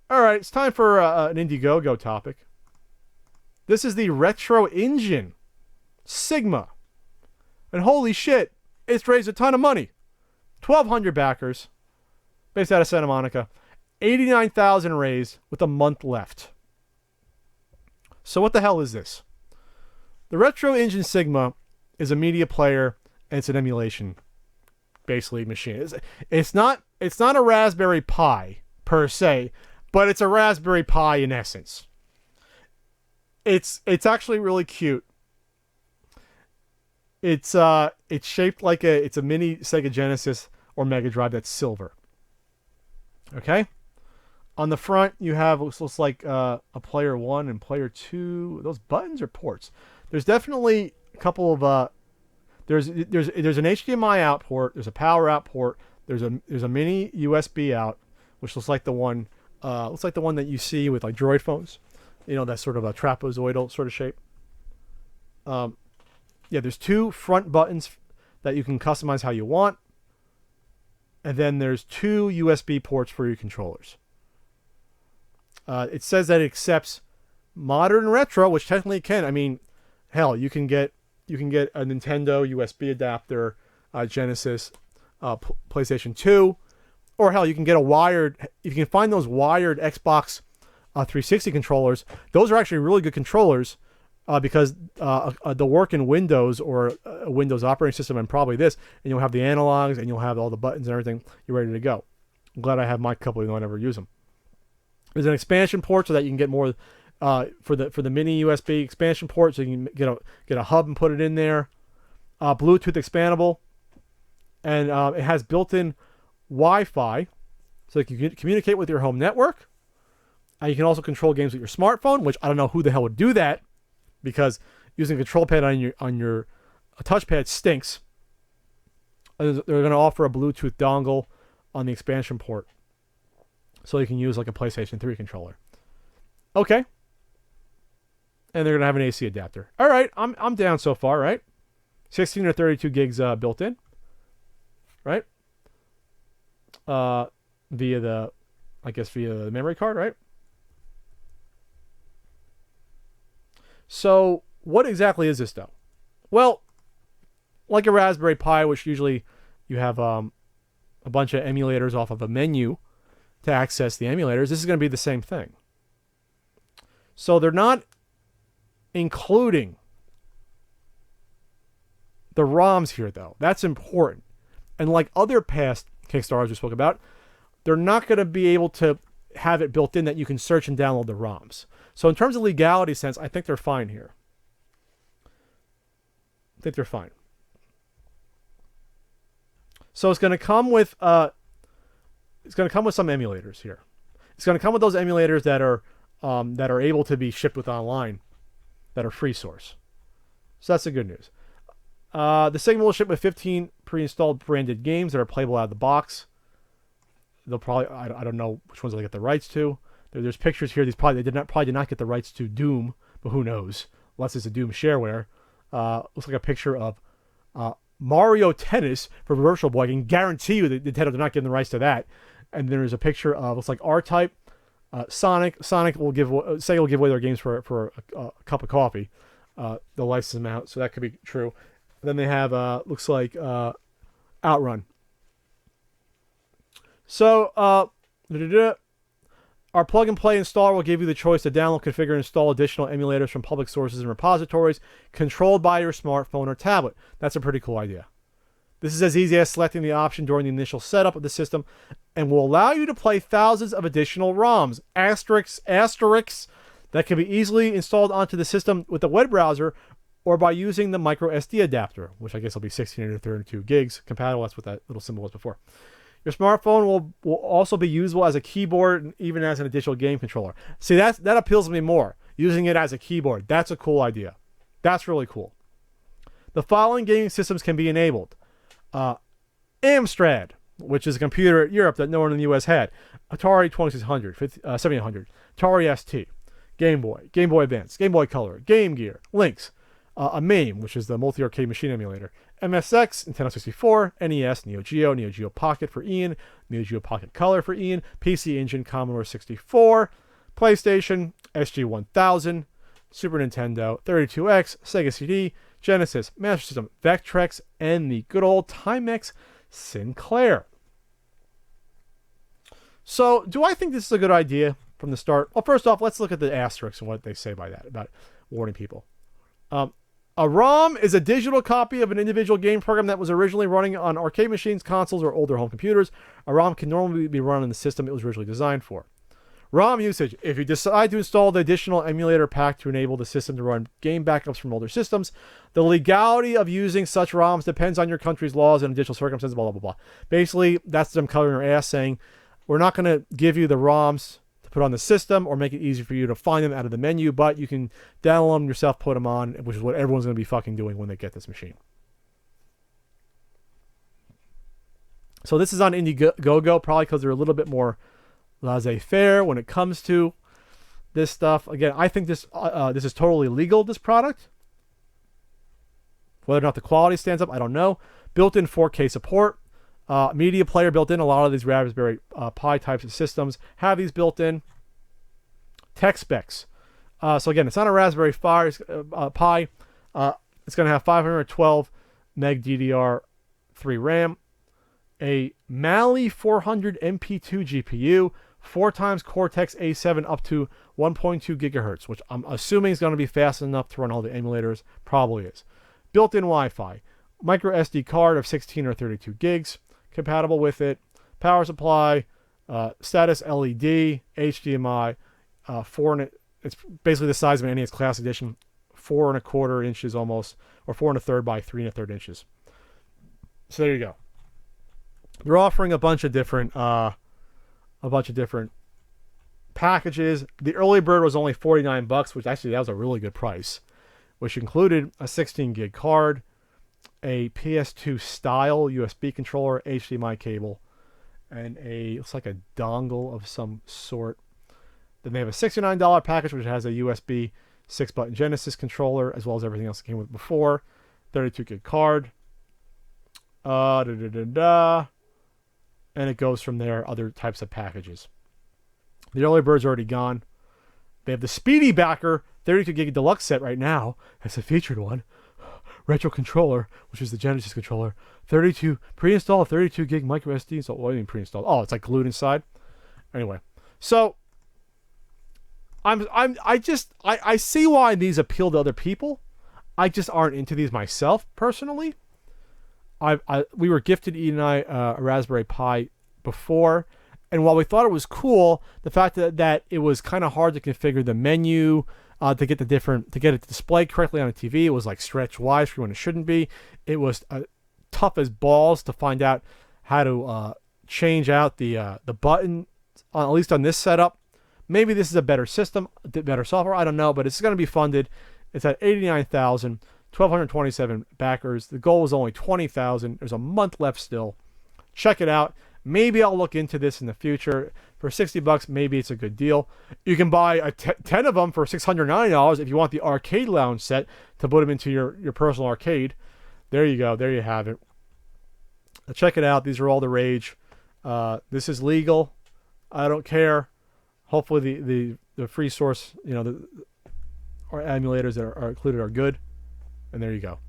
All right, it's time for an Indiegogo topic. This is the Retro Engine Sigma. And holy shit, it's raised a ton of money. 1,200 backers, based out of Santa Monica. 89,000 raised with a month left. So what the hell is this? The Retro Engine Sigma is a media player and it's an emulation basically machine. It's not a Raspberry Pi per se, but it's a Raspberry Pi in essence. It's actually really cute. It's shaped like it's a mini Sega Genesis or Mega Drive that's silver. Okay? On the front, you have what looks like a player 1 and player 2. Those buttons or ports? There's definitely a couple of there's an HDMI out port. There's a power out port. There's a mini USB out, which looks like the one that you see with like Droid phones. You know, that sort of a trapezoidal sort of shape. Yeah, there's 2 front buttons that you can customize how you want, and then there's 2 USB ports for your controllers. It says that it accepts modern retro, which technically it can. I mean, hell, you can get a Nintendo USB adapter, Genesis, PlayStation 2, or hell, you can get a wired. If you can find those wired Xbox 360 controllers, those are actually really good controllers because they'll work in Windows or a Windows operating system and probably this, and you'll have the analogs and you'll have all the buttons and everything. You're ready to go. I'm glad I have my couple, even though I never use them. There's an expansion port so that you can get more for the mini USB expansion port, so you can get a hub and put it in there. Bluetooth expandable, and it has built-in Wi-Fi, so you can communicate with your home network. You can also control games with your smartphone, which I don't know who the hell would do that, because using a control pad on your touchpad stinks. They're going to offer a Bluetooth dongle on the expansion port, so you can use like a PlayStation 3 controller. Okay. And they're going to have an AC adapter. All right, I'm down so far, right? 16 or 32 gigs built in, right? Via the memory card, right? So what exactly is this though? Well, like a Raspberry Pi, which usually you have a bunch of emulators off of a menu to access the emulators, this is going to be the same thing. So they're not including the ROMs here, though. That's important. And like other past Kickstarters we spoke about, they're not going to be able to have it built in that you can search and download the ROMs. So in terms of legality sense, I think they're fine here. I think they're fine. So it's going to come with some emulators here. It's going to come with those emulators that are able to be shipped with online, that are free source. So that's the good news. The Sigma will ship with 15 pre-installed branded games that are playable out of the box. They'll probably, I don't know which ones they'll get the rights to. There's pictures here. They did not get the rights to Doom, but who knows? Unless it's a Doom shareware. Looks like a picture of Mario Tennis for Virtual Boy. I can guarantee you that Nintendo, they're not getting the rights to that. And there's a picture of, looks like R-Type. Sonic will give away their games for a cup of coffee. They'll license them out, so that could be true. And then they have looks like Outrun. So our plug and play installer will give you the choice to download, configure, and install additional emulators from public sources and repositories controlled by your smartphone or tablet. That's a pretty cool idea. This is as easy as selecting the option during the initial setup of the system and will allow you to play thousands of additional ROMs, asterisks, that can be easily installed onto the system with a web browser or by using the micro SD adapter, which I guess will be 16 or 32 gigs compatible. That's what that little symbol was before. Your smartphone will also be usable as a keyboard and even as an additional game controller. See, that appeals to me more. Using it as a keyboard. That's a cool idea. That's really cool. The following gaming systems can be enabled. Amstrad, which is a computer in Europe that no one in the US had. Atari 2600, 7800, Atari ST, Game Boy, Game Boy Advance, Game Boy Color, Game Gear, Lynx, a MAME, which is the Multi-Arcade Machine Emulator. MSX, Nintendo 64, NES, Neo Geo, Neo Geo Pocket for Ian, Neo Geo Pocket Color for Ian, PC Engine, Commodore 64, PlayStation, SG-1000, Super Nintendo, 32X, Sega CD, Genesis, Master System, Vectrex, and the good old Timex Sinclair. So, do I think this is a good idea from the start? Well, first off, let's look at the asterisks and what they say by that, about warning people. A ROM is a digital copy of an individual game program that was originally running on arcade machines, consoles, or older home computers. A ROM can normally be run on the system it was originally designed for. ROM usage. If you decide to install the additional emulator pack to enable the system to run game backups from older systems, the legality of using such ROMs depends on your country's laws and additional circumstances, blah, blah, blah, blah. Basically, that's them covering their ass saying, we're not going to give you the ROMs to put on the system or make it easy for you to find them out of the menu, but you can download them yourself, put them on, which is what everyone's going to be fucking doing when they get this machine. So this is on Indiegogo, probably because they're a little bit more laissez-faire when it comes to this stuff. Again, I think this is totally legal, this product. Whether or not the quality stands up, I don't know. Built-in 4K support. Media player built in. A lot of these Raspberry Pi types of systems have these built in. Tech specs. So again, it's not a Raspberry Pi. It's going to have 512 meg DDR3 RAM, a Mali 400 MP2 GPU, 4x Cortex A7 up to 1.2 gigahertz, which I'm assuming is going to be fast enough to run all the emulators. Probably is. Built-in Wi-Fi. Micro SD card of 16 or 32 gigs. Compatible with it. Power supply. Status LED. HDMI. It's basically the size of an NES Classic Edition. 4.25 inches almost. Or 4 1/3 by 3 1/3 inches. So there you go. They're offering a bunch of different packages. The early bird was only $49, which actually that was a really good price, which included a 16 gig card, a PS2 style USB controller, HDMI cable, and looks like a dongle of some sort. Then they have a $69 package, which has a USB 6-button Genesis controller, as well as everything else that came with before. 32 gig card. And it goes from there, other types of packages. The early bird's already gone. They have the Speedy Backer 32 gig deluxe set right now. That's a featured one. Retro controller, which is the Genesis controller. 32 pre-installed 32 gig micro SD. So what do you mean pre-installed? Oh, it's like glued inside. Anyway, so I see why these appeal to other people. I just aren't into these myself personally. We were gifted, Ian and I, a Raspberry Pi before, and while we thought it was cool, the fact that it was kind of hard to configure the menu, to get it to display correctly on a TV, it was like stretch wise for when it shouldn't be. It was tough as balls to find out how to change out the button, at least on this setup. Maybe this is a better system, better software, I don't know, but it's going to be funded. It's at $89,000. 1,227 backers. The goal was only 20,000. There's a month left still. Check it out. Maybe I'll look into this in the future. For $60, maybe it's a good deal. You can buy 10 of them for $690 if you want the arcade lounge set to put them into your personal arcade. There you go. There you have it. Check it out. These are all the rage. This is legal. I don't care. Hopefully the free source, our emulators that are included are good. And there you go.